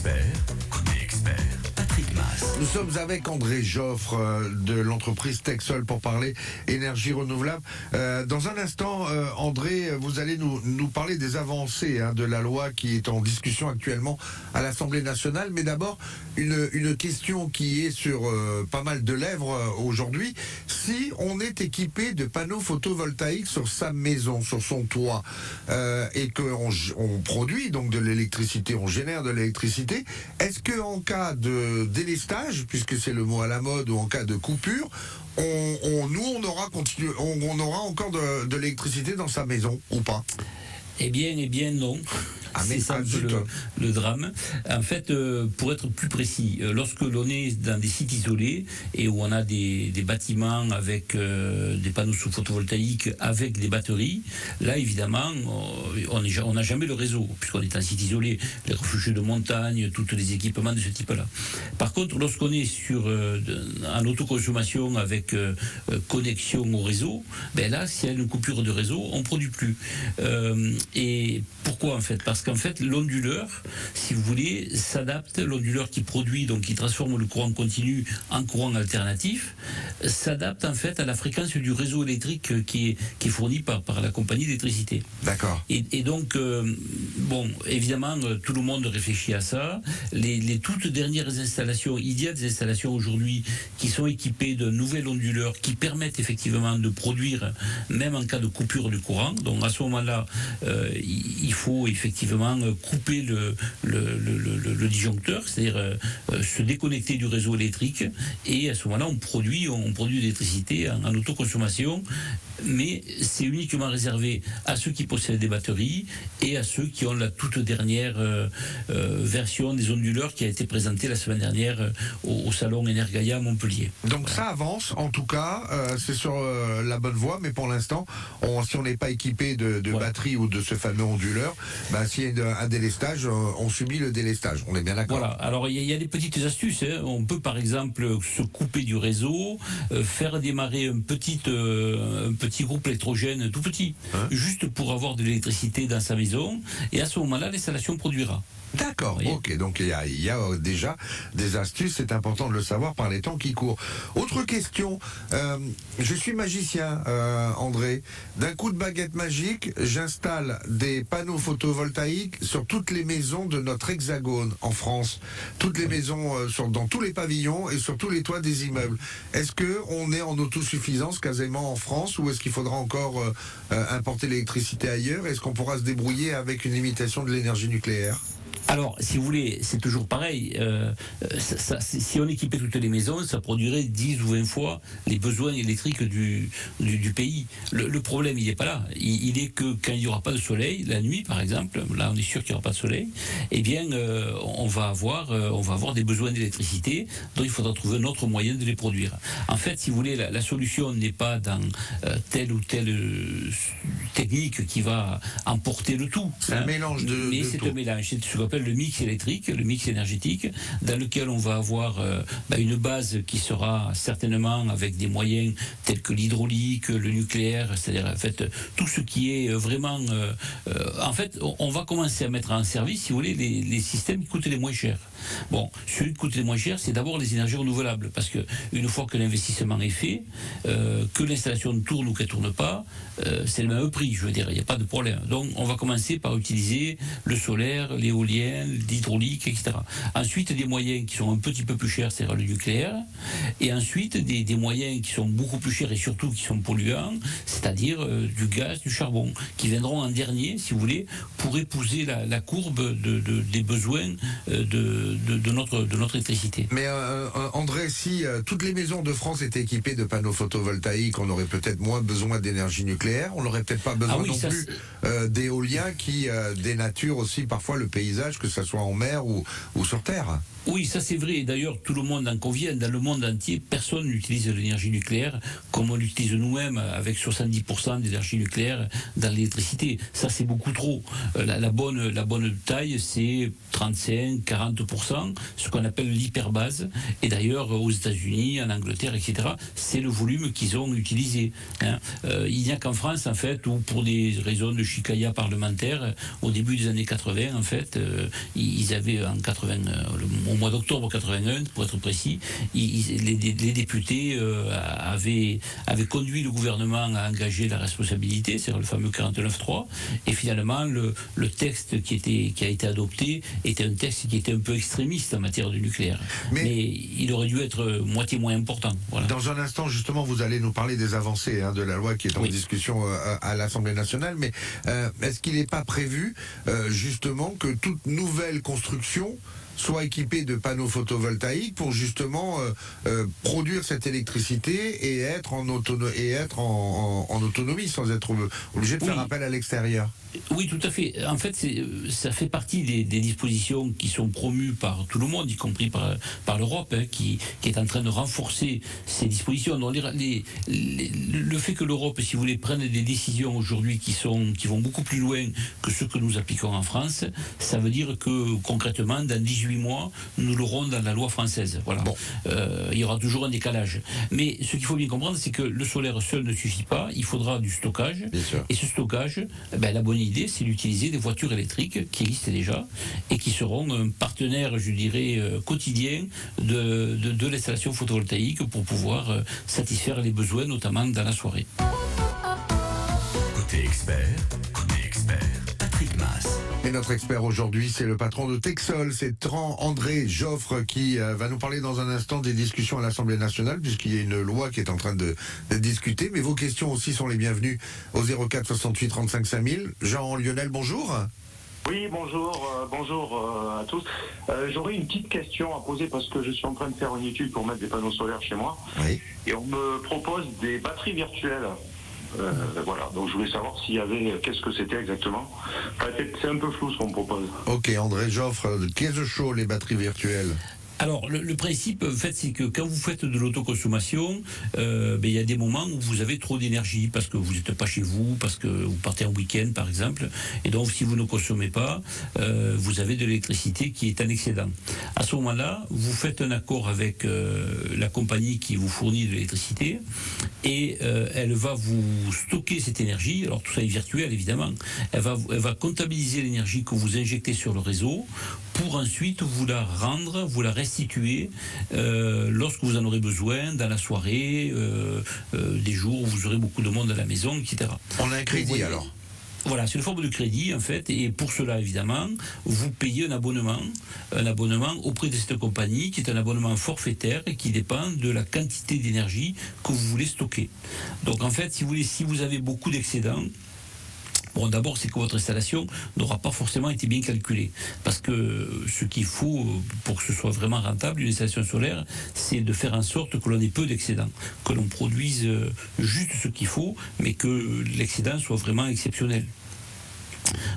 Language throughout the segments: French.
Patrick Mas. Nous sommes avec André Joffre de l'entreprise Texol pour parler énergie renouvelable. Dans un instant, André, vous allez nous parler des avancées de la loi qui est en discussion actuellement à l'Assemblée nationale. Mais d'abord, une question qui est sur pas mal de lèvres aujourd'hui. Si on est équipé de panneaux photovoltaïques sur sa maison, sur son toit, et qu'on produit donc de l'électricité, on génère de l'électricité, est-ce qu'en cas de délestage, puisque c'est le mot à la mode, ou en cas de coupure, on aura encore de l'électricité dans sa maison ou pas? Eh bien non. C'est ça le drame. En fait, pour être plus précis, lorsque l'on est dans des sites isolés et où on a des bâtiments avec des panneaux photovoltaïques avec des batteries, là évidemment, on n'a jamais le réseau, puisqu'on est en site isolé, les refuges de montagne, tous les équipements de ce type-là. Par contre, lorsqu'on est en autoconsommation avec connexion au réseau, ben là, s'il y a une coupure de réseau, on ne produit plus. Et pourquoi en fait? Parce qu'en fait, l'onduleur, si vous voulez, s'adapte, l'onduleur qui produit, donc qui transforme le courant continu en courant alternatif, s'adapte en fait à la fréquence du réseau électrique qui est fourni par la compagnie d'électricité. D'accord. Et donc, bon, évidemment, tout le monde réfléchit à ça. Les toutes dernières installations, il y a des installations aujourd'hui qui sont équipées de nouvelles onduleurs qui permettent effectivement de produire, même en cas de coupure du courant. Donc à ce moment-là, il faut effectivement couper le disjoncteur, c'est-à-dire se déconnecter du réseau électrique, et à ce moment-là on produit de l'électricité en autoconsommation, mais c'est uniquement réservé à ceux qui possèdent des batteries et à ceux qui ont la toute dernière version des onduleurs qui a été présentée la semaine dernière au salon Energaia à Montpellier. Donc ça avance, en tout cas, c'est sur la bonne voie, mais pour l'instant, si on n'est pas équipé de batterie ou de ce fameux onduleur, s'il y a un délestage, on subit le délestage. On est bien d'accord. Voilà. Alors il y a des petites astuces. On peut par exemple se couper du réseau, faire démarrer un petit groupe électrogène tout petit, juste pour avoir de l'électricité dans sa maison. Et à ce moment-là, l'installation produira. D'accord, ok, donc il y a déjà des astuces, c'est important de le savoir par les temps qui courent. Autre question, je suis magicien, André. D'un coup de baguette magique, j'installe des panneaux photovoltaïques sur toutes les maisons de notre hexagone en France. Toutes les maisons, dans tous les pavillons et sur tous les toits des immeubles. Est-ce qu'on est en autosuffisance quasiment en France, ou est-ce qu'il faudra encore importer l'électricité ailleurs? Est-ce qu'on pourra se débrouiller avec une limitation de l'énergie nucléaire? Alors, si vous voulez, c'est toujours pareil. Si on équipait toutes les maisons, ça produirait 10 ou 20 fois les besoins électriques du pays. Le problème, il n'est pas là. Il est que quand il n'y aura pas de soleil, la nuit par exemple, là on est sûr qu'il n'y aura pas de soleil, eh bien on va avoir des besoins d'électricité, donc il faudra trouver un autre moyen de les produire. En fait, si vous voulez, la solution n'est pas dans telle ou telle technique qui va emporter le tout. C'est un mélange de mais c'est un mélange. C'est ce qu'on appelle le mix électrique, le mix énergétique, dans lequel on va avoir une base qui sera certainement avec des moyens tels que l'hydraulique, le nucléaire, c'est-à-dire en fait tout ce qui est vraiment... en fait, on va commencer à mettre en service, si vous voulez, les systèmes qui coûtent les moins chers. Bon, celui qui coûte les moins chers, c'est d'abord les énergies renouvelables, parce que une fois que l'investissement est fait, que l'installation tourne ou qu'elle tourne pas, c'est le même prix, je veux dire, il n'y a pas de problème. Donc on va commencer par utiliser le solaire, l'éolien, l'hydraulique, etc. Ensuite, des moyens qui sont un petit peu plus chers, c'est-à-dire le nucléaire, et ensuite des moyens qui sont beaucoup plus chers et surtout qui sont polluants, c'est-à-dire du gaz, du charbon, qui viendront en dernier, si vous voulez, pour épouser la courbe des besoins de notre électricité. Mais André, si toutes les maisons de France étaient équipées de panneaux photovoltaïques, on aurait peut-être moins besoin d'énergie nucléaire, on n'aurait peut-être pas besoin non plus d'éolien qui dénature aussi parfois le paysage, que ce soit en mer ou sur terre. Oui, ça c'est vrai. D'ailleurs, tout le monde en convient. Dans le monde entier, personne n'utilise l'énergie nucléaire comme on l'utilise nous-mêmes, avec 70% d'énergie nucléaire dans l'électricité. Ça, c'est beaucoup trop. La bonne taille, c'est 35-40%, ce qu'on appelle l'hyperbase. Et d'ailleurs, aux États-Unis, en Angleterre, etc., c'est le volume qu'ils ont utilisé. Il n'y a qu'en France, en fait, où pour des raisons de chicaya parlementaire, au début des années 80, en fait, ils avaient en 80, au mois d'octobre 81, pour être précis, les députés avaient conduit le gouvernement à engager la responsabilité, c'est-à-dire le fameux 49.3, et finalement le texte qui a été adopté était un texte qui était un peu extrémiste en matière de nucléaire. Mais il aurait dû être moitié moins important. Voilà. Dans un instant, justement, vous allez nous parler des avancées de la loi qui est en discussion à l'Assemblée nationale, mais est-ce qu'il n'est pas prévu justement que toute nouvelle construction soit équipée de panneaux photovoltaïques pour justement produire cette électricité et être en autonomie sans être obligé de faire appel à l'extérieur? Oui, tout à fait. En fait, ça fait partie des dispositions qui sont promues par tout le monde, y compris par l'Europe, qui est en train de renforcer ces dispositions. Donc, le fait que l'Europe, si vous voulez, prenne des décisions aujourd'hui qui vont beaucoup plus loin que ce que nous appliquons en France, ça veut dire que concrètement, dans 18 mois, nous l'aurons dans la loi française. Voilà. Bon. Il y aura toujours un décalage. Mais ce qu'il faut bien comprendre, c'est que le solaire seul ne suffit pas. Il faudra du stockage. Et ce stockage, la bonne idée, c'est d'utiliser des voitures électriques qui existent déjà et qui seront un partenaire, je dirais, quotidien de l'installation photovoltaïque pour pouvoir satisfaire les besoins, notamment dans la soirée. Côté expert, Patrick Mas. Et notre expert aujourd'hui, c'est le patron de Texol, c'est André Joffre, qui va nous parler dans un instant des discussions à l'Assemblée nationale, puisqu'il y a une loi qui est en train de discuter. Mais vos questions aussi sont les bienvenues au 04 68 35 5000. Jean-Lionel, bonjour. Oui, bonjour à tous. J'aurais une petite question à poser parce que je suis en train de faire une étude pour mettre des panneaux solaires chez moi. Oui. Et on me propose des batteries virtuelles. Voilà, donc je voulais savoir s'il y avait, qu'est-ce que c'était exactement. Enfin, c'est un peu flou ce qu'on me propose. Ok, André Joffre, qu'est-ce chaud les batteries virtuelles? Alors, le principe, en fait, c'est que quand vous faites de l'autoconsommation, il y a des moments où vous avez trop d'énergie parce que vous n'êtes pas chez vous, parce que vous partez en week-end, par exemple. Et donc, si vous ne consommez pas, vous avez de l'électricité qui est en excédent. À ce moment-là, vous faites un accord avec la compagnie qui vous fournit de l'électricité et elle va vous stocker cette énergie. Alors, tout ça est virtuel, évidemment. Elle va comptabiliser l'énergie que vous injectez sur le réseau pour ensuite vous la rendre, vous la restituer lorsque vous en aurez besoin, dans la soirée, des jours où vous aurez beaucoup de monde à la maison, etc. On a un crédit alors? Voilà, c'est une forme de crédit en fait, et pour cela évidemment, vous payez un abonnement auprès de cette compagnie qui est un abonnement forfaitaire et qui dépend de la quantité d'énergie que vous voulez stocker. Donc en fait, si vous avez beaucoup d'excédents, bon, d'abord, c'est que votre installation n'aura pas forcément été bien calculée. Parce que ce qu'il faut pour que ce soit vraiment rentable, une installation solaire, c'est de faire en sorte que l'on ait peu d'excédents. Que l'on produise juste ce qu'il faut, mais que l'excédent soit vraiment exceptionnel.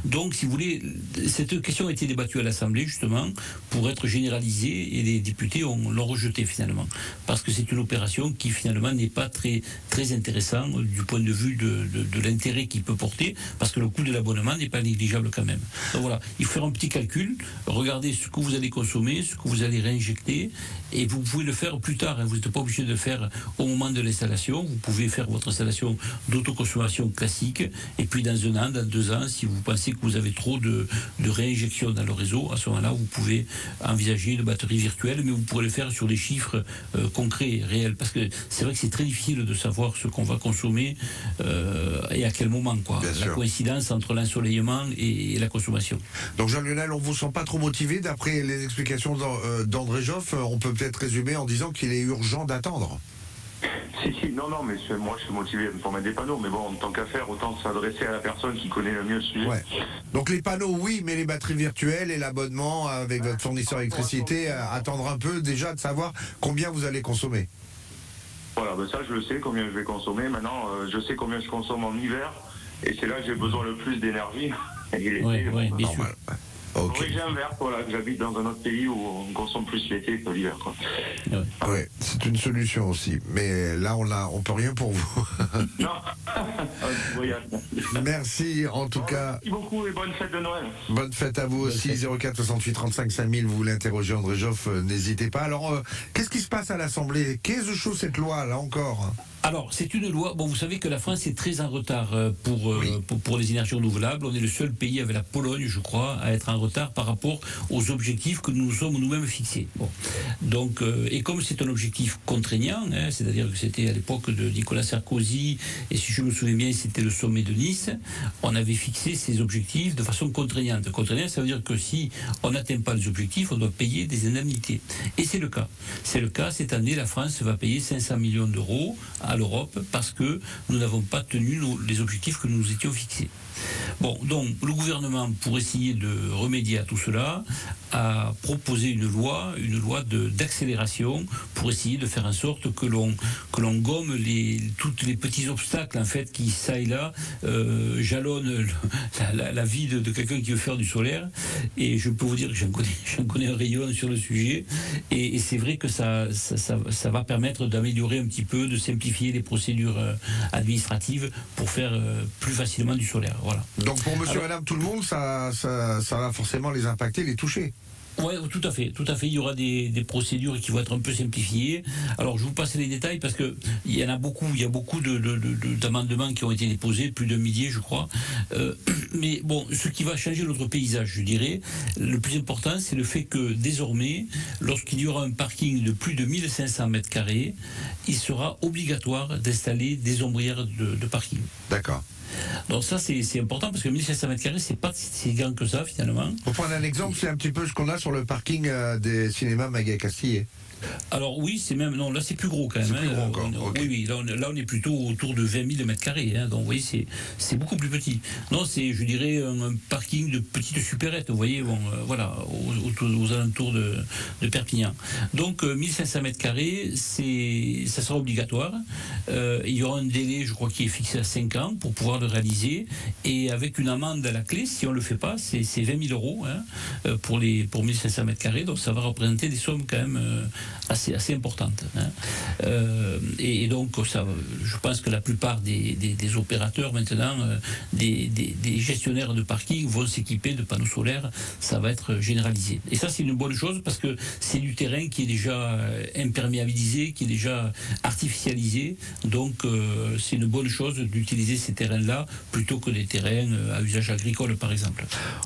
Donc, si vous voulez, cette question a été débattue à l'Assemblée, justement, pour être généralisée, et les députés l'ont rejetée, finalement. Parce que c'est une opération qui, finalement, n'est pas très, très intéressante du point de vue de l'intérêt qu'il peut porter, parce que le coût de l'abonnement n'est pas négligeable quand même. Donc voilà, il faut faire un petit calcul, regarder ce que vous allez consommer, ce que vous allez réinjecter, et vous pouvez le faire plus tard. Vous n'êtes pas obligé de le faire au moment de l'installation. Vous pouvez faire votre installation d'autoconsommation classique, et puis dans 1 an, dans 2 ans, si vous pensez que vous avez trop de réinjection dans le réseau, à ce moment-là, vous pouvez envisager une batterie virtuelle, mais vous pourrez le faire sur des chiffres concrets, réels, parce que c'est vrai que c'est très difficile de savoir ce qu'on va consommer et à quel moment, quoi. La coïncidence entre l'ensoleillement et la consommation. Donc Jean-Lionel, on ne vous sent pas trop motivé d'après les explications d'André Joffre? On peut peut-être résumer en disant qu'il est urgent d'attendre. Si, non, mais moi je suis motivé pour mettre des panneaux, mais bon, en tant qu'à faire, autant s'adresser à la personne qui connaît le mieux le sujet. Ouais. Donc les panneaux, oui, mais les batteries virtuelles et l'abonnement avec votre fournisseur d'électricité, attendre un peu déjà de savoir combien vous allez consommer. Voilà, ça je le sais, combien je vais consommer. Maintenant, je sais combien je consomme en hiver, et c'est là que j'ai besoin le plus d'énergie. Oui, bien sûr. Okay. J'ai un verre, voilà, que j'habite dans un autre pays où on consomme plus l'été que l'hiver. Oui, c'est une solution aussi. Mais là, on peut rien pour vous. Non. Merci en tout cas. Merci beaucoup et bonne fête de Noël. Bonne fête à vous aussi. 04 68 35 5000. Vous voulez interroger André Joffre, n'hésitez pas. Alors, qu'est-ce qui se passe à l'Assemblée? Qu'est-ce que chaud cette loi là encore? Alors, c'est une loi. Bon, vous savez que la France est très en retard pour les énergies renouvelables. On est le seul pays, avec la Pologne, je crois, à être en retard par rapport aux objectifs que nous sommes nous-mêmes fixés. Bon. Donc, et comme c'est un objectif contraignant, hein, c'est-à-dire que c'était à l'époque de Nicolas Sarkozy, et si je me souviens bien, c'était le sommet de Nice, on avait fixé ces objectifs de façon contraignante. Contraignant, ça veut dire que si on n'atteint pas les objectifs, on doit payer des indemnités. Et c'est le cas. C'est le cas. Cette année, la France va payer 500 millions d'euros à l'Europe parce que nous n'avons pas tenu les objectifs que nous nous étions fixés. Bon, donc le gouvernement, pour essayer de remédier à tout cela, a proposé une loi d'accélération pour essayer de faire en sorte que l'on gomme tous les petits obstacles en fait qui ça et là jalonnent la vie de quelqu'un qui veut faire du solaire. Et je peux vous dire que j'en connais un rayon sur le sujet. Et c'est vrai que ça va permettre d'améliorer un petit peu, de simplifier les procédures administratives pour faire plus facilement du solaire. Voilà. Donc pour monsieur et madame tout le monde, ça va forcément les impacter, les toucher. Oui, tout à fait. Il y aura des procédures qui vont être un peu simplifiées. Alors, je vous passe les détails parce que il y a beaucoup d'amendements qui ont été déposés, plus d'un millier, je crois. Mais bon, ce qui va changer notre paysage, je dirais, le plus important, c'est le fait que désormais, lorsqu'il y aura un parking de plus de 1500 mètres carrés, il sera obligatoire d'installer des ombrières de parking. D'accord. Donc ça c'est important parce que 1500 mètres carrés c'est pas si grand que ça finalement. Pour prendre un exemple, c'est un petit peu ce qu'on a sur le parking des cinémas Magaye-Castillé. Alors oui, c'est même non, là c'est plus gros quand même. C'est plus gros encore. Okay. Oui, là on est plutôt autour de 20 000 mètres carrés. Hein, donc vous voyez, c'est beaucoup plus petit. Non, c'est je dirais un parking de petites supérettes. Vous voyez, bon, voilà, aux alentours de Perpignan. Donc 1500 mètres carrés, ça sera obligatoire. Il y aura un délai, je crois, qui est fixé à 5 ans pour pouvoir le réaliser, et avec une amende à la clé si on le fait pas, c'est 20 000 euros hein, pour 1500 mètres carrés. Donc ça va représenter des sommes quand même assez importante. Hein. Et donc, ça, je pense que la plupart des opérateurs maintenant, des gestionnaires de parking vont s'équiper de panneaux solaires. Ça va être généralisé. Et ça, c'est une bonne chose parce que c'est du terrain qui est déjà imperméabilisé, qui est déjà artificialisé. Donc, c'est une bonne chose d'utiliser ces terrains-là plutôt que des terrains à usage agricole, par exemple.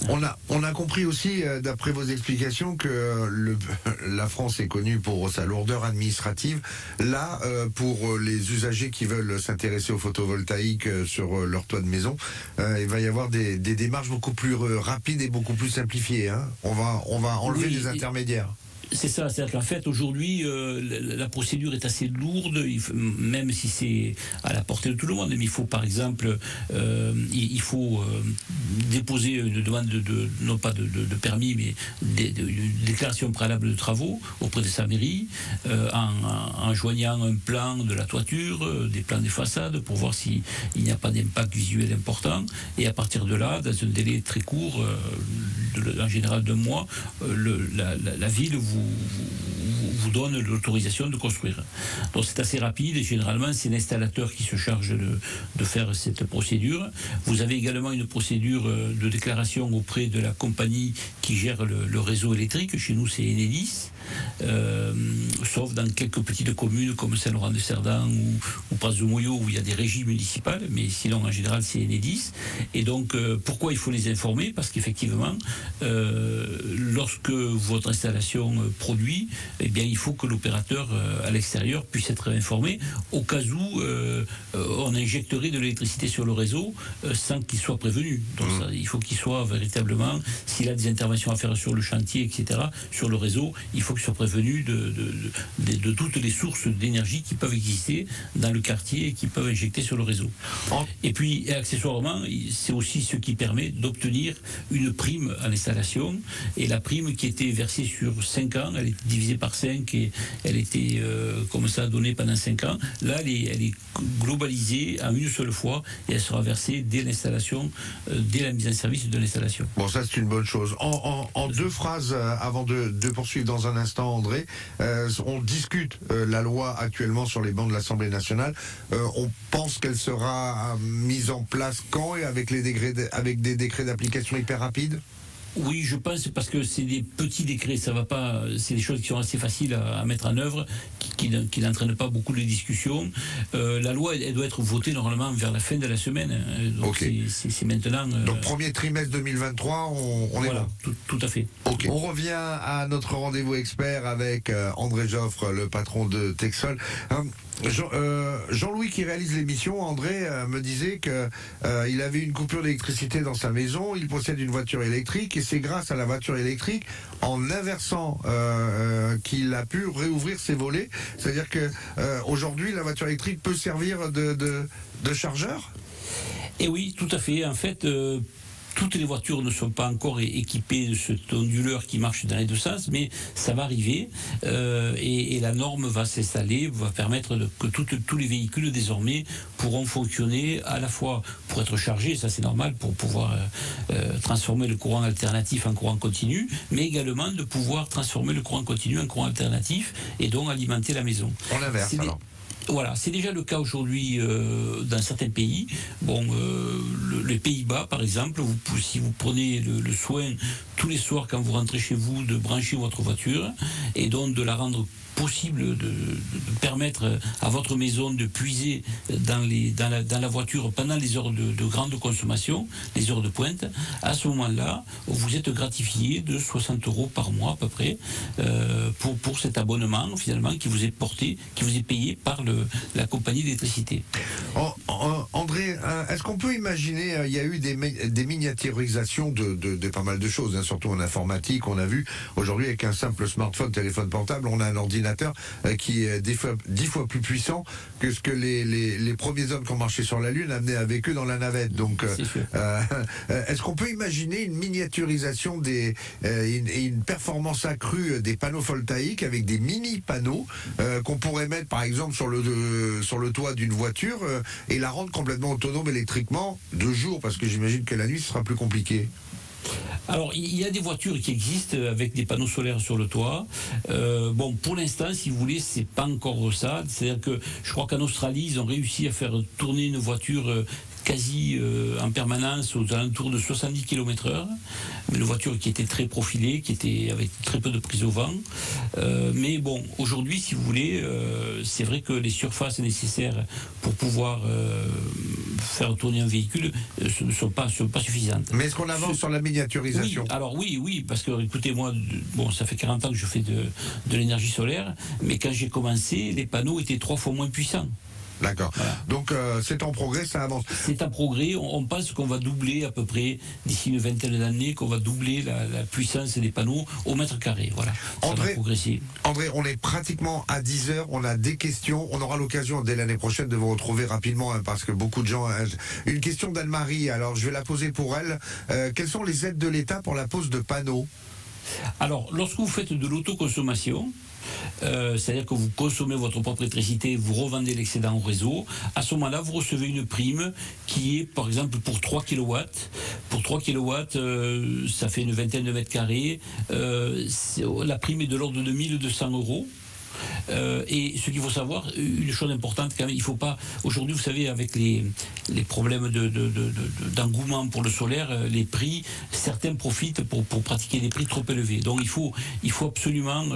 On a compris aussi, d'après vos explications, que la France est connue pour sa lourdeur administrative. Là, pour les usagers qui veulent s'intéresser au photovoltaïque sur leur toit de maison, il va y avoir des démarches beaucoup plus rapides et beaucoup plus simplifiées. Hein. On va enlever les intermédiaires. C'est ça, c'est-à-dire qu'en fait aujourd'hui la procédure est assez lourde, même si c'est à la portée de tout le monde, mais il faut par exemple il faut déposer une demande non pas de permis mais une déclaration préalable de travaux auprès de sa mairie en joignant un plan de la toiture, des plans des façades pour voir s'il n'y a pas d'impact visuel important, et à partir de là, dans un délai très court, en général d'1 mois, la ville vous donne l'autorisation de construire. Donc c'est assez rapide et généralement c'est l'installateur qui se charge de faire cette procédure. Vous avez également une procédure de déclaration auprès de la compagnie qui gère le réseau électrique. Chez nous c'est Enedis, sauf dans quelques petites communes comme Saint-Laurent-de-Cerdan ou Praz-de-Moyo où il y a des régies municipales, mais sinon en général c'est Enedis. Et donc pourquoi il faut les informer? Parce qu'effectivement lorsque votre installation produit, eh bien il faut que l'opérateur à l'extérieur puisse être informé au cas où on injecterait de l'électricité sur le réseau sans qu'il soit prévenu. Donc ça, il faut qu'il soit véritablement, s'il a des interventions à faire sur le chantier, etc., sur le réseau, il faut qu'il soit prévenu de toutes les sources d'énergie qui peuvent exister dans le quartier et qui peuvent injecter sur le réseau. Et puis accessoirement, c'est aussi ce qui permet d'obtenir une prime à l'installation, et la prime qui était versée sur 5 ans, elle est divisée par 5 et elle était comme ça donnée pendant 5 ans. Là, elle est globalisée en une seule fois et elle sera versée dès l'installation, dès la mise en service de l'installation. Bon, ça c'est une bonne chose. En 2 phrases, avant de poursuivre dans un instant, André, on discute la loi actuellement sur les bancs de l'Assemblée nationale. On pense qu'elle sera mise en place quand et avec des décrets d'application hyper rapides? Oui, je pense, parce que c'est des petits décrets, ça va pas, c'est des choses qui sont assez faciles à mettre en œuvre, qui n'entraînent pas beaucoup de discussions. La loi, elle doit être votée normalement vers la fin de la semaine. Donc c'est maintenant. Donc premier trimestre 2023, on voilà, est bon. Tout à fait. On revient à notre rendez-vous expert avec André Joffre, le patron de Texol. Jean-Louis qui réalise l'émission, André me disait que il avait une coupure d'électricité dans sa maison, il possède une voiture électrique et c'est grâce à la voiture électrique, en inversant, qu'il a pu réouvrir ses volets. C'est-à-dire que aujourd'hui la voiture électrique peut servir de chargeur? Et oui, tout à fait. En fait, toutes les voitures ne sont pas encore équipées de cet onduleur qui marche dans les deux sens, mais ça va arriver et la norme va s'installer, va permettre que tous les véhicules désormais pourront fonctionner à la fois pour être chargés, ça c'est normal, pour pouvoir transformer le courant alternatif en courant continu, mais également de pouvoir transformer le courant continu en courant alternatif et donc alimenter la maison. On l'inverse alors. Voilà, c'est déjà le cas aujourd'hui dans certains pays. Bon, les Pays-Bas, par exemple, si vous prenez le soin tous les soirs quand vous rentrez chez vous de brancher votre voiture et donc de la rendre possible de permettre à votre maison de puiser dans la voiture pendant les heures de grande consommation, les heures de pointe, à ce moment-là, vous êtes gratifié de 60 € par mois à peu près pour cet abonnement finalement qui vous est porté, qui vous est payé par la compagnie d'électricité. André, est-ce qu'on peut imaginer, il y a eu des miniaturisations de pas mal de choses, hein, surtout en informatique, on a vu aujourd'hui avec un simple smartphone, téléphone portable, on a un ordinateur qui est 10 fois plus puissant que ce que les premiers hommes qui ont marché sur la Lune amenaient avec eux dans la navette. Donc, est-ce qu'on peut imaginer une miniaturisation et une performance accrue des panneaux photovoltaïques avec des mini-panneaux qu'on pourrait mettre par exemple sur le toit d'une voiture et la rendre complètement autonome électriquement de jour, parce que j'imagine que la nuit ce sera plus compliqué? Alors, il y a des voitures qui existent avec des panneaux solaires sur le toit. Bon, pour l'instant, si vous voulez, c'est pas encore ça. C'est-à-dire que je crois qu'en Australie, ils ont réussi à faire tourner une voiture quasi en permanence aux alentours de 70 km/h, mais une voiture qui était très profilée, qui était avec très peu de prise au vent. Mais bon, aujourd'hui, si vous voulez, c'est vrai que les surfaces nécessaires pour pouvoir faire tourner un véhicule ne sont pas suffisantes. Mais est-ce qu'on avance sur la miniaturisation? Oui, alors oui, parce que écoutez, moi, bon, ça fait 40 ans que je fais de l'énergie solaire, mais quand j'ai commencé, les panneaux étaient 3 fois moins puissants. D'accord. Voilà. Donc c'est en progrès, ça avance. C'est en progrès. On pense qu'on va doubler à peu près d'ici une vingtaine d'années, qu'on va doubler la puissance des panneaux au mètre carré. Voilà. Ça va progresser. André, on est pratiquement à 10h. On a des questions. On aura l'occasion dès l'année prochaine de vous retrouver rapidement parce que beaucoup de gens. Une question d'Anne-Marie. Alors je vais la poser pour elle. Quelles sont les aides de l'État pour la pose de panneaux? Alors, lorsque vous faites de l'autoconsommation, c'est-à-dire que vous consommez votre propre électricité, vous revendez l'excédent au réseau, à ce moment-là, vous recevez une prime qui est, par exemple, pour 3 kW. Pour 3 kW, ça fait une vingtaine de mètres carrés. La prime est de l'ordre de 1 200 €. Et ce qu'il faut savoir, une chose importante quand même, il faut pas, aujourd'hui vous savez avec les problèmes d'engouement pour le solaire, les prix, certains profitent pour pratiquer des prix trop élevés. Donc il faut absolument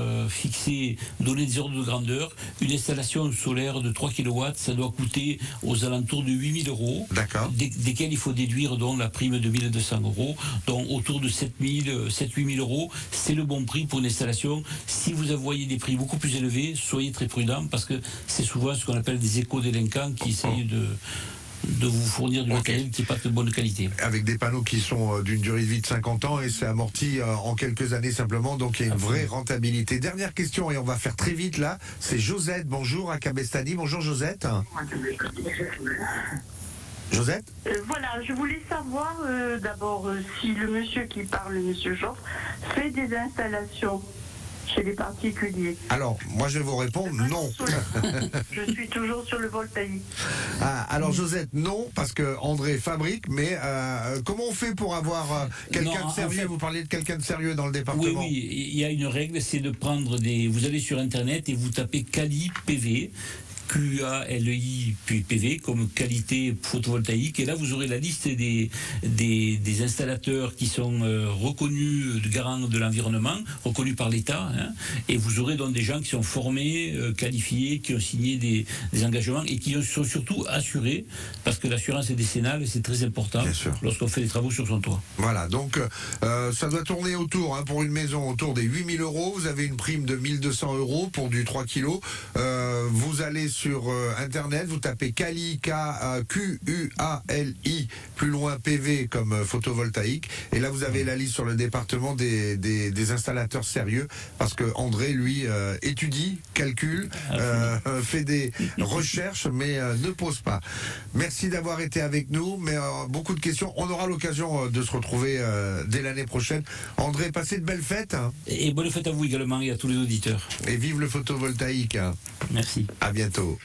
donner des ordres de grandeur. Une installation solaire de 3 kW, ça doit coûter aux alentours de 8 000 €. D'accord. Desquels il faut déduire donc la prime de 1 200 €, donc autour de 7 000 8 000 €. C'est le bon prix pour une installation. Si vous voyez des prix beaucoup plus élevés, soyez très prudents parce que c'est souvent ce qu'on appelle des éco-délinquants qui essayent de vous fournir du matériel qui n'est pas de bonne qualité. Avec des panneaux qui sont d'une durée de vie de 50 ans et c'est amorti en quelques années simplement, donc il y a une vraie rentabilité. Dernière question et on va faire très vite là, c'est Josette, bonjour à Cabestany. Bonjour Josette. Josette? Voilà, je voulais savoir d'abord si le monsieur qui parle, le monsieur Joffre, fait des installations chez les particuliers. Alors, moi je vais vous répondre non. Je suis toujours sur le voltaïque. Alors Josette, non, parce que André fabrique, mais comment on fait pour avoir quelqu'un de sérieux? En fait, vous parliez de quelqu'un de sérieux dans le département. Oui, il y a une règle, c'est de prendre vous allez sur Internet et vous tapez Cali PV. QALI puis PV comme qualité photovoltaïque. Et là, vous aurez la liste des installateurs qui sont reconnus de garants de l'environnement, reconnus par l'État. Et vous aurez donc des gens qui sont formés, qualifiés, qui ont signé des engagements et qui sont surtout assurés, parce que l'assurance est décennale, c'est très important lorsqu'on fait des travaux sur son toit. Voilà, donc ça doit tourner autour, pour une maison, autour des 8 000 €. Vous avez une prime de 1 200 € pour du 3 kg. Vous allez sur Internet, vous tapez Quali, Q-U-A-L-I, plus loin PV comme photovoltaïque. Et là, vous avez la liste sur le département des installateurs sérieux, parce que André, lui, étudie, calcule, fait des recherches, mais ne pose pas. Merci d'avoir été avec nous, mais beaucoup de questions. On aura l'occasion de se retrouver dès l'année prochaine. André, passez de belles fêtes. Et bonne fête à vous également et à tous les auditeurs. Et vive le photovoltaïque. Merci. À bientôt.